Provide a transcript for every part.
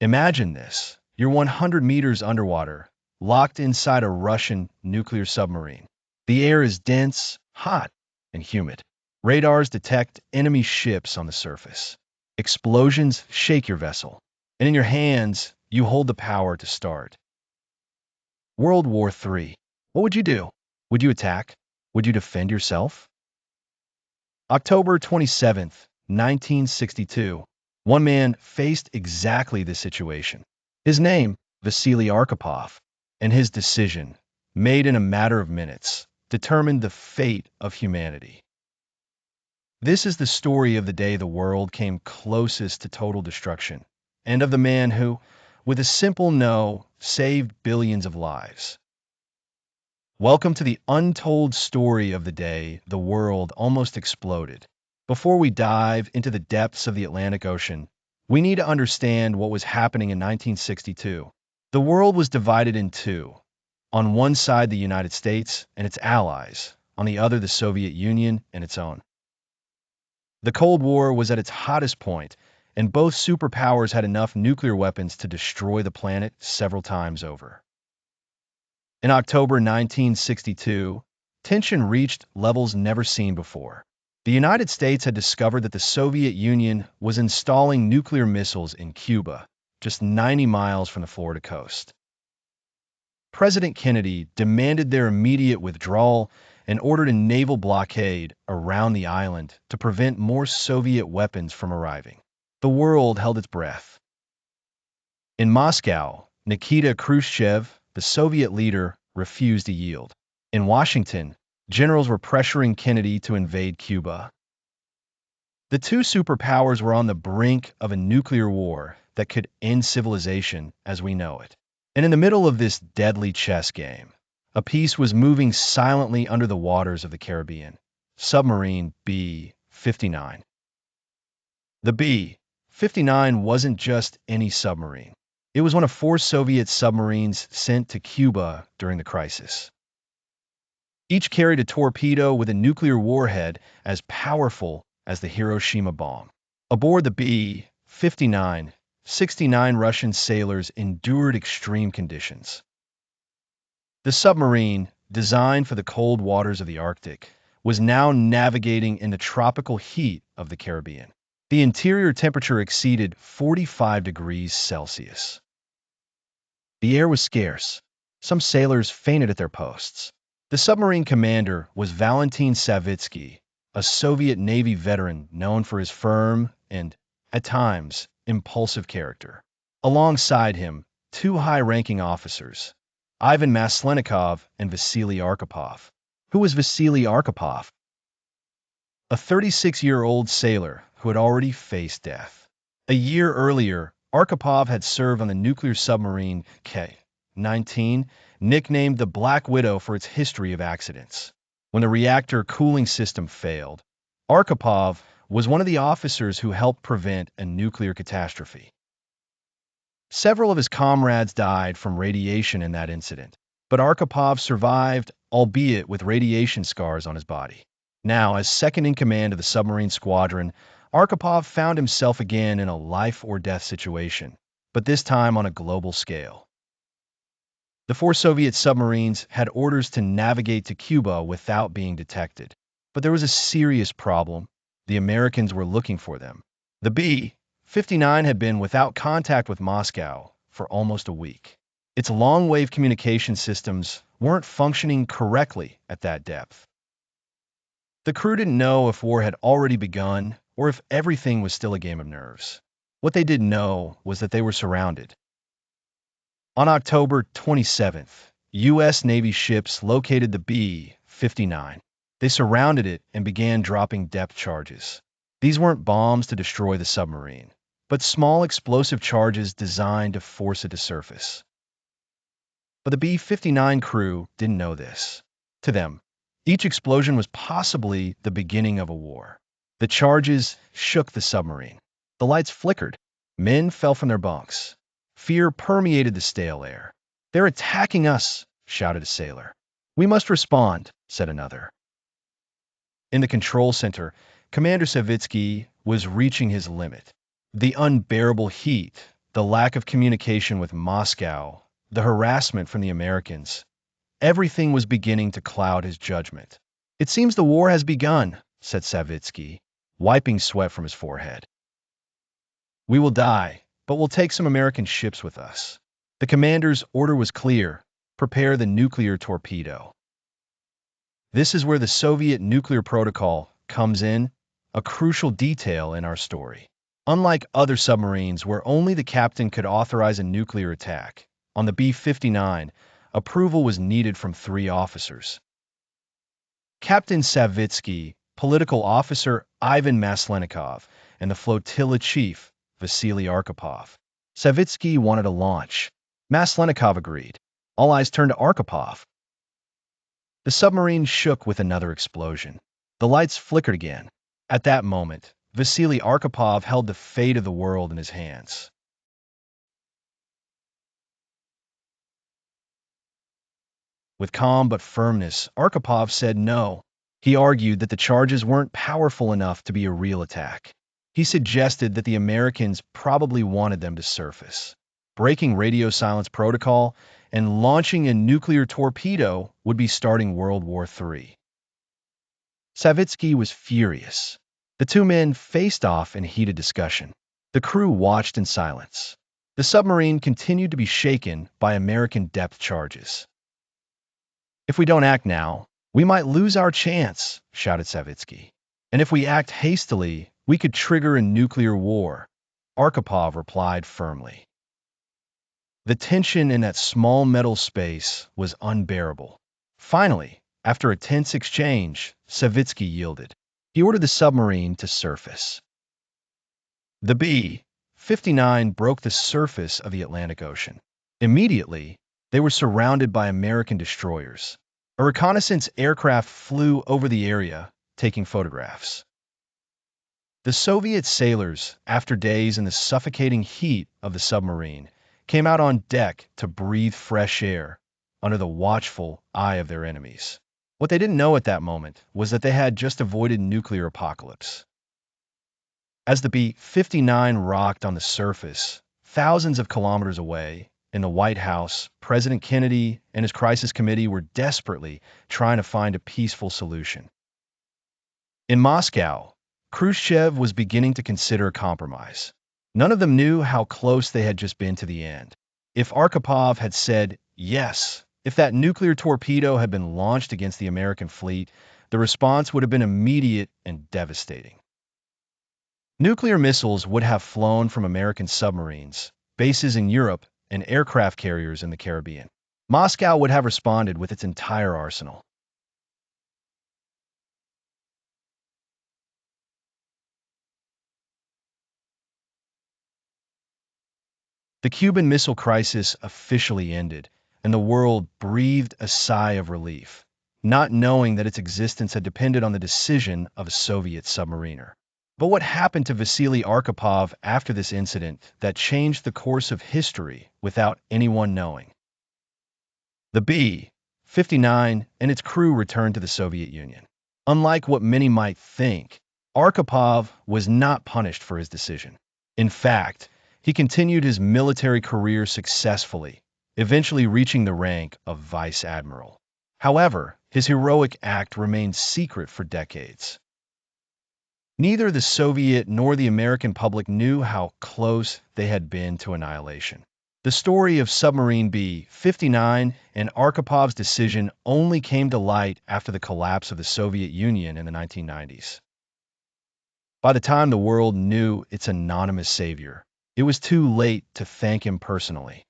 Imagine this. You're 100 meters underwater, locked inside a Russian nuclear submarine. The air is dense, hot, and humid. Radars detect enemy ships on the surface. Explosions shake your vessel. And in your hands, you hold the power to start. World War III. What would you do? Would you attack? Would you defend yourself? October 27th, 1962. One man faced exactly this situation. His name, Vasili Arkhipov, and his decision, made in a matter of minutes, determined the fate of humanity. This is the story of the day the world came closest to total destruction, and of the man who, with a simple no, saved billions of lives. Welcome to the untold story of the day the world almost exploded. Before we dive into the depths of the Atlantic Ocean, we need to understand what was happening in 1962. The world was divided in two. On one side, the United States and its allies. On the other, the Soviet Union and its own. The Cold War was at its hottest point, and both superpowers had enough nuclear weapons to destroy the planet several times over. In October 1962, tension reached levels never seen before. The United States had discovered that the Soviet Union was installing nuclear missiles in Cuba, just 90 miles from the Florida coast. President Kennedy demanded their immediate withdrawal and ordered a naval blockade around the island to prevent more Soviet weapons from arriving. The world held its breath. In Moscow, Nikita Khrushchev, the Soviet leader, refused to yield. In Washington, generals were pressuring Kennedy to invade Cuba. The two superpowers were on the brink of a nuclear war that could end civilization as we know it. And in the middle of this deadly chess game, a piece was moving silently under the waters of the Caribbean, submarine B-59. The B-59 wasn't just any submarine. It was one of 4 Soviet submarines sent to Cuba during the crisis. Each carried a torpedo with a nuclear warhead as powerful as the Hiroshima bomb. Aboard the B-59, 69 Russian sailors endured extreme conditions. The submarine, designed for the cold waters of the Arctic, was now navigating in the tropical heat of the Caribbean. The interior temperature exceeded 45 degrees Celsius. The air was scarce. Some sailors fainted at their posts. The submarine commander was Valentin Savitsky, a Soviet Navy veteran known for his firm and, at times, impulsive character. Alongside him, 2 high-ranking officers, Ivan Maslenikov and Vasili Arkhipov. Who was Vasili Arkhipov? A 36-year-old sailor who had already faced death. A year earlier, Arkhipov had served on the nuclear submarine K-19, nicknamed the Black Widow for its history of accidents. When the reactor cooling system failed, Arkhipov was one of the officers who helped prevent a nuclear catastrophe. Several of his comrades died from radiation in that incident, but Arkhipov survived, albeit with radiation scars on his body. Now, as second in command of the submarine squadron, Arkhipov found himself again in a life-or-death situation, but this time on a global scale. The 4 Soviet submarines had orders to navigate to Cuba without being detected, but there was a serious problem. The Americans were looking for them. The B-59 had been without contact with Moscow for almost a week. Its long-wave communication systems weren't functioning correctly at that depth. The crew didn't know if war had already begun or if everything was still a game of nerves. What they did know was that they were surrounded. On October 27th, U.S. Navy ships located the B-59. They surrounded it and began dropping depth charges. These weren't bombs to destroy the submarine, but small explosive charges designed to force it to surface. But the B-59 crew didn't know this. To them, each explosion was possibly the beginning of a war. The charges shook the submarine. The lights flickered. Men fell from their bunks. Fear permeated the stale air. "They're attacking us," shouted a sailor. "We must respond," said another. In the control center, Commander Savitsky was reaching his limit. The unbearable heat, The lack of communication with Moscow, the harassment from the Americans, everything was beginning to cloud his judgment. "It seems the war has begun," said Savitsky, wiping sweat from his forehead. "We will die, but we'll take some American ships with us." The commander's order was clear: prepare the nuclear torpedo. This is where the Soviet nuclear protocol comes in, a crucial detail in our story. Unlike other submarines where only the captain could authorize a nuclear attack, on the B-59, approval was needed from 3 officers. Captain Savitsky, political officer Ivan Maslenikov, and the flotilla chief, Vasili Arkhipov. Savitsky wanted a launch. Maslenikov agreed. All eyes turned to Arkhipov. The submarine shook with another explosion. The lights flickered again. At that moment, Vasili Arkhipov held the fate of the world in his hands. With calm but firmness, Arkhipov said no. He argued that the charges weren't powerful enough to be a real attack. He suggested that the Americans probably wanted them to surface. Breaking radio silence protocol and launching a nuclear torpedo would be starting World War III. Savitsky was furious. The 2 men faced off in heated discussion. The crew watched in silence. The submarine continued to be shaken by American depth charges. "If we don't act now, we might lose our chance," shouted Savitsky. "And if we act hastily, we could trigger a nuclear war," Arkhipov replied firmly. The tension in that small metal space was unbearable. Finally, after a tense exchange, Savitsky yielded. He ordered the submarine to surface. The B-59 broke the surface of the Atlantic Ocean. Immediately, they were surrounded by American destroyers. A reconnaissance aircraft flew over the area, taking photographs. The Soviet sailors, after days in the suffocating heat of the submarine, came out on deck to breathe fresh air under the watchful eye of their enemies. What they didn't know at that moment was that they had just avoided nuclear apocalypse. As the B-59 rocked on the surface, thousands of kilometers away, in the White House, President Kennedy and his crisis committee were desperately trying to find a peaceful solution. In Moscow, Khrushchev was beginning to consider a compromise. None of them knew how close they had just been to the end. If Arkhipov had said yes, if that nuclear torpedo had been launched against the American fleet, the response would have been immediate and devastating. Nuclear missiles would have flown from American submarines, bases in Europe, and aircraft carriers in the Caribbean. Moscow would have responded with its entire arsenal. The Cuban Missile Crisis officially ended, and the world breathed a sigh of relief, not knowing that its existence had depended on the decision of a Soviet submariner. But what happened to Vasili Arkhipov after this incident that changed the course of history without anyone knowing? The B-59 and its crew returned to the Soviet Union. Unlike what many might think, Arkhipov was not punished for his decision. In fact, he continued his military career successfully, eventually reaching the rank of vice admiral. However, his heroic act remained secret for decades. Neither the Soviet nor the American public knew how close they had been to annihilation. The story of submarine B-59 and Arkhipov's decision only came to light after the collapse of the Soviet Union in the 1990s. By the time the world knew its anonymous savior, it was too late to thank him personally.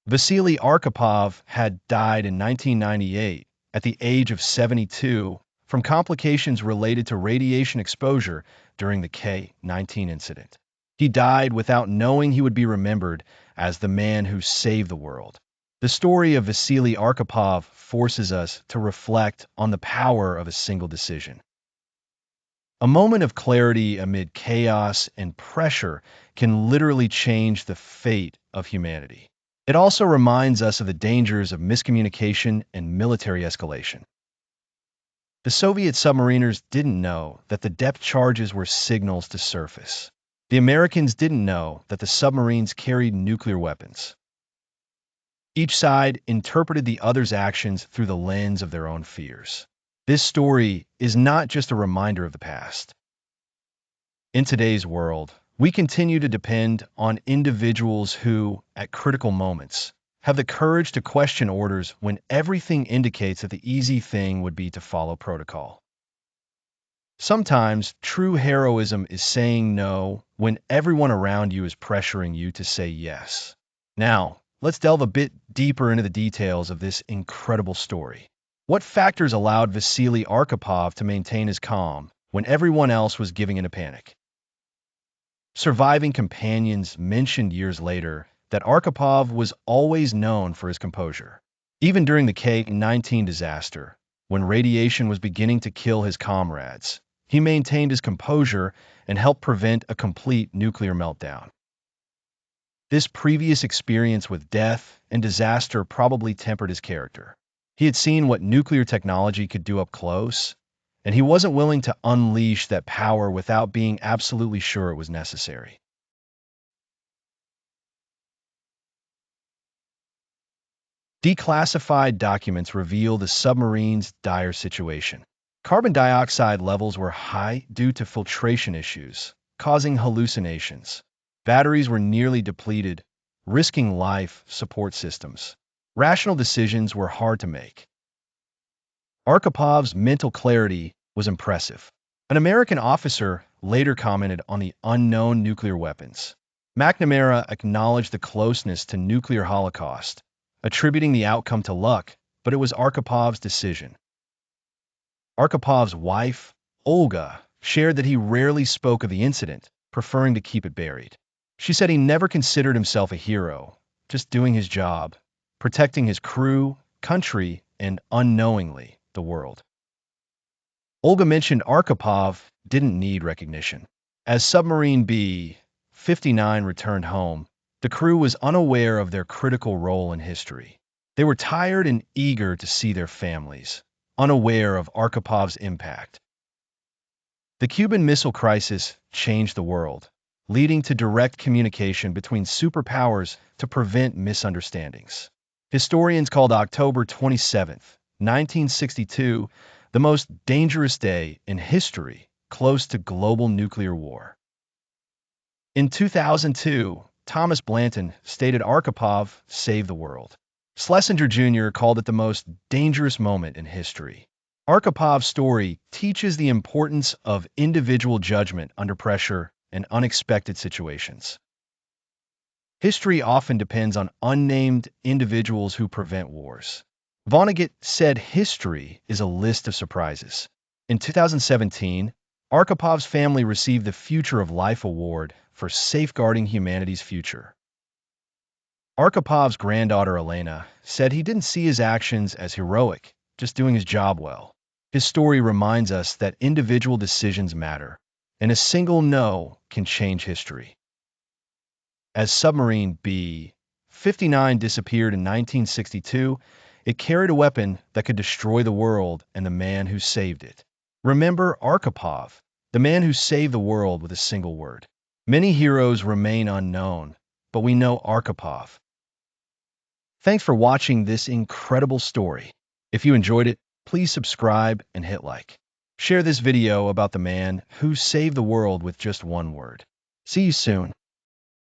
Vasili Arkhipov had died in 1998 at the age of 72 from complications related to radiation exposure during the K-19 incident. He died without knowing he would be remembered as the man who saved the world. The story of Vasili Arkhipov forces us to reflect on the power of a single decision. A moment of clarity amid chaos and pressure can literally change the fate of humanity. It also reminds us of the dangers of miscommunication and military escalation. The Soviet submariners didn't know that the depth charges were signals to surface. The Americans didn't know that the submarines carried nuclear weapons. Each side interpreted the other's actions through the lens of their own fears. This story is not just a reminder of the past. In today's world, we continue to depend on individuals who, at critical moments, have the courage to question orders when everything indicates that the easy thing would be to follow protocol. Sometimes true heroism is saying no when everyone around you is pressuring you to say yes. Now, let's delve a bit deeper into the details of this incredible story. What factors allowed Vasili Arkhipov to maintain his calm when everyone else was giving in a panic? Surviving companions mentioned years later that Arkhipov was always known for his composure. Even during the K-19 disaster, when radiation was beginning to kill his comrades, he maintained his composure and helped prevent a complete nuclear meltdown. This previous experience with death and disaster probably tempered his character. He had seen what nuclear technology could do up close, and he wasn't willing to unleash that power without being absolutely sure it was necessary. Declassified documents reveal the submarine's dire situation. Carbon dioxide levels were high due to filtration issues, causing hallucinations. Batteries were nearly depleted, risking life support systems. Rational decisions were hard to make. Arkipov's mental clarity was impressive. An American officer later commented on the unknown nuclear weapons. McNamara acknowledged the closeness to nuclear holocaust, attributing the outcome to luck, but it was Arkipov's decision. Arkipov's wife, Olga, shared that he rarely spoke of the incident, preferring to keep it buried. She said he never considered himself a hero, just doing his job, protecting his crew, country, and unknowingly, the world. Olga mentioned Arkhipov didn't need recognition. As submarine B-59 returned home, the crew was unaware of their critical role in history. They were tired and eager to see their families, unaware of Arkipov's impact. The Cuban Missile Crisis changed the world, leading to direct communication between superpowers to prevent misunderstandings. Historians called October 27, 1962, the most dangerous day in history, close to global nuclear war. In 2002, Thomas Blanton stated Arkhipov saved the world. Schlesinger Jr. called it the most dangerous moment in history. Arkipov's story teaches the importance of individual judgment under pressure and unexpected situations. History often depends on unnamed individuals who prevent wars. Vonnegut said history is a list of surprises. In 2017, Arkipov's family received the Future of Life Award for safeguarding humanity's future. Arkipov's granddaughter Elena said he didn't see his actions as heroic, just doing his job well. His story reminds us that individual decisions matter, and a single no can change history. As submarine B-59 disappeared in 1962, it carried a weapon that could destroy the world and the man who saved it. Remember Arkhipov, the man who saved the world with a single word. Many heroes remain unknown, but we know Arkhipov. Thanks for watching this incredible story. If you enjoyed it, please subscribe and hit like. Share this video about the man who saved the world with just one word. See you soon.